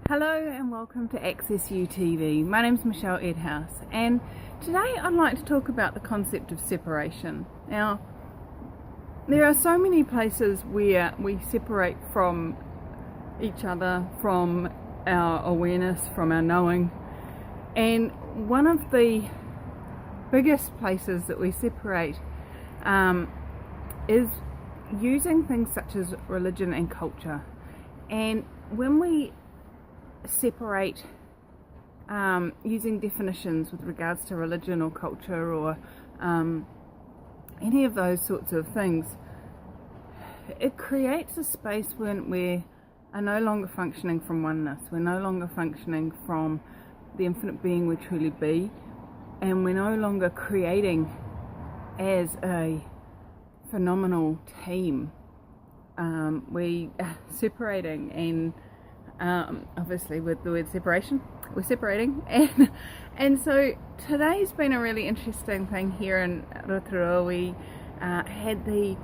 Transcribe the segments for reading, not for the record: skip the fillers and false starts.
Hello and welcome to Access U TV. My name is Michelle Edhouse and today I'd like to talk about the concept of separation. Now, there are so many places where we separate from each other, from our awareness, from our knowing, and one of the biggest places that we separate is using things such as religion and culture. And when we separate using definitions with regards to religion or culture or any of those sorts of things, it creates a space when we are no longer functioning from oneness, we're no longer functioning from the infinite being we truly be, and we're no longer creating as a phenomenal team. We are separating, and obviously with the word separation, we're separating, and so today's been a really interesting thing here in Rotorua. We had the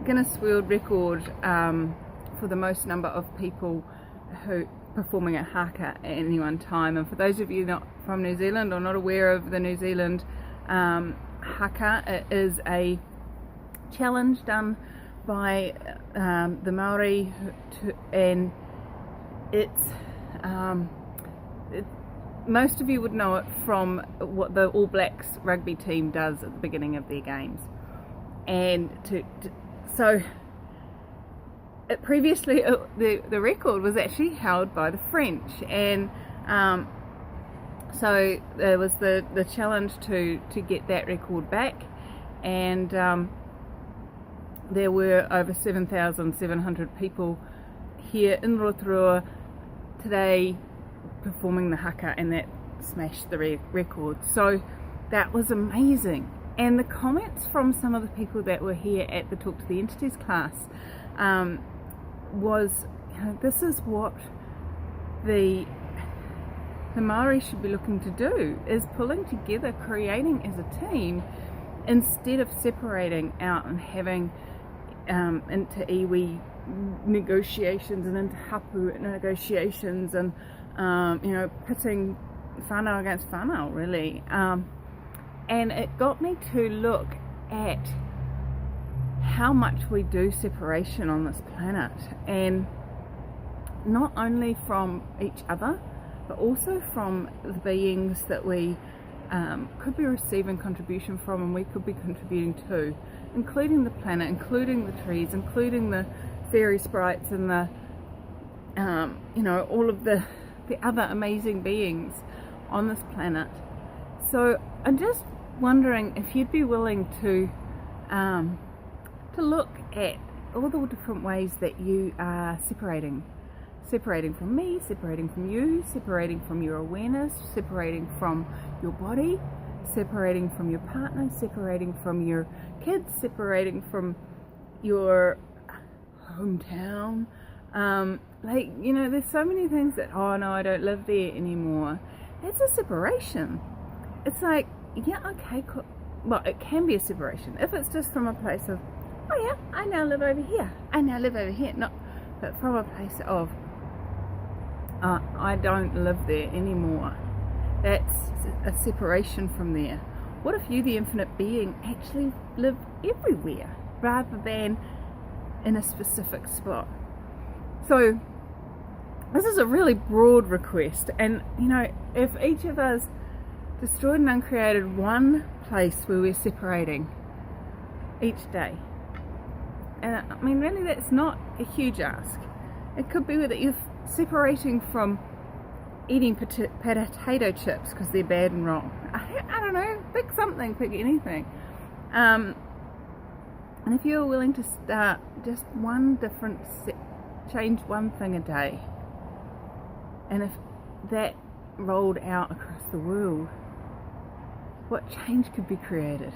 Guinness World Record for the most number of people who performing a haka at any one time. And for those of you not from New Zealand or not aware of the New Zealand haka, it is a challenge done by the Maori, and most of you would know it from what the All Blacks rugby team does at the beginning of their games. And so previously the record was actually held by the French, and so there was the challenge to get that record back, and there were over 7,700 people here in Rotorua today performing the haka, and that smashed the record. So that was amazing. And the comments from some of the people that were here at the Talk to the Entities class was, this is what the Maori should be looking to do, is pulling together, creating as a team, instead of separating out and having into iwi negotiations and into hapu negotiations, and pitting whānau against whānau, really. And it got me to look at how much we do separation on this planet, and not only from each other, but also from the beings that we could be receiving contribution from, and we could be contributing to, including the planet, including the trees, including the fairy sprites, and the all of the other amazing beings on this planet. So I'm just wondering if you'd be willing to look at all the different ways that you are separating from me, separating from you, separating from your awareness, separating from your body, separating from your partner, separating from your kids, separating from your hometown. There's so many things that, oh no, I don't live there anymore. That's a separation. It's like, yeah, okay, cool. Well, it can be a separation if it's just from a place of, oh yeah, I now live over here, not, but from a place of, I don't live there anymore. That's a separation from there. What if you, the infinite being, actually live everywhere rather than in a specific spot? So this is a really broad request, and if each of us destroyed and uncreated one place where we're separating each day, and I mean, really, that's not a huge ask. It could be that you're separating from eating potato chips because they're bad and wrong. I don't know, pick something, pick anything. And if you're willing to start just one different change one thing a day, and if that rolled out across the world, what change could be created?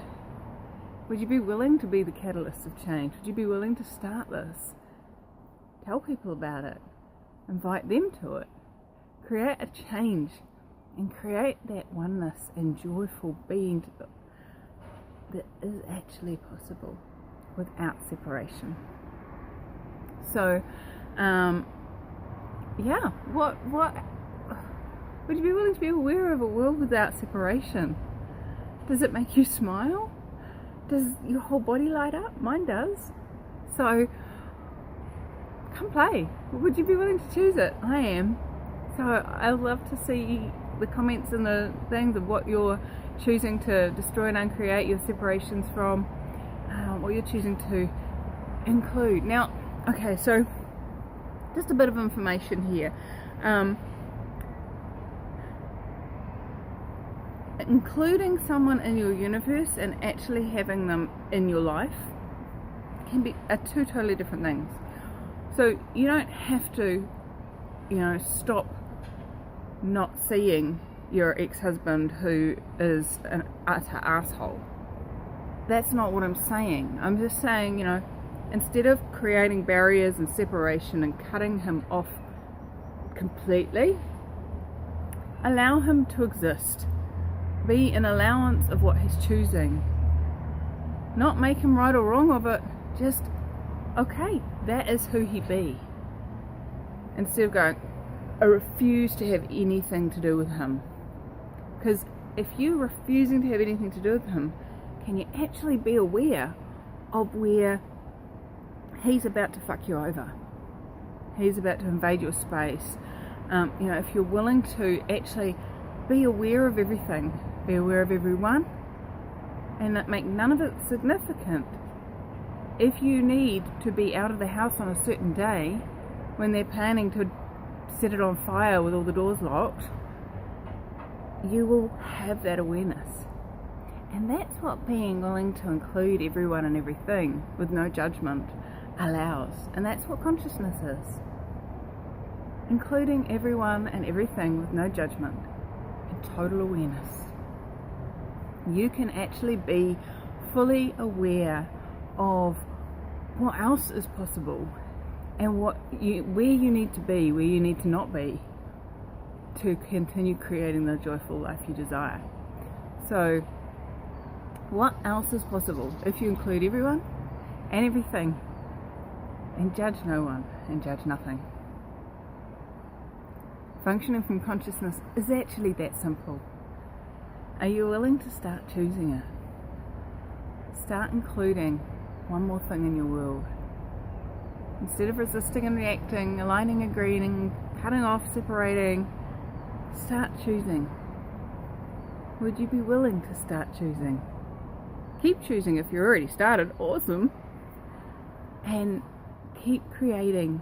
Would you be willing to be the catalyst of change? Would you be willing to start this? Tell people about it. Invite them to it. Create a change and create that oneness and joyful being that is actually possible without separation. So yeah, what would you be willing to be aware of a world without separation? Does it make you smile? Does your whole body light up? Mine does. So come play. Would you be willing to choose it? I am. So I'd love to see the comments and the things of what you're choosing to destroy and uncreate your separations from, what you're choosing to include. Now, okay, so just a bit of information here. Including someone in your universe and actually having them in your life are two totally different things. So you don't have to, stop not seeing your ex-husband who is an utter asshole. That's not what I'm saying. I'm just saying, instead of creating barriers and separation and cutting him off completely, allow him to exist. Be an allowance of what he's choosing. Not make him right or wrong of it, just, okay, that is who he be. Instead of going, I refuse to have anything to do with him. Because if you're refusing to have anything to do with him, can you actually be aware of where he's about to fuck you over? He's about to invade your space. If you're willing to actually be aware of everything, be aware of everyone, and make none of it significant. If you need to be out of the house on a certain day when they're planning to set it on fire with all the doors locked, you will have that awareness. And that's what being willing to include everyone and everything with no judgment allows. And that's what consciousness is. Including everyone and everything with no judgment and total awareness. You can actually be fully aware of what else is possible and where you need to be, where you need to not be, to continue creating the joyful life you desire. So what else is possible if you include everyone and everything and judge no one and judge nothing? Functioning from consciousness is actually that simple. Are you willing to start choosing it? Start including one more thing in your world. Instead of resisting and reacting, aligning, agreeing, cutting off, separating, start choosing. Would you be willing to start choosing? Keep choosing if you're already started, awesome. And keep creating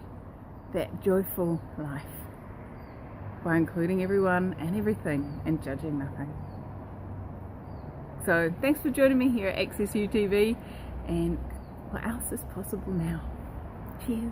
that joyful life by including everyone and everything and judging nothing. So thanks for joining me here at Access UTV, and what else is possible now? Cheers.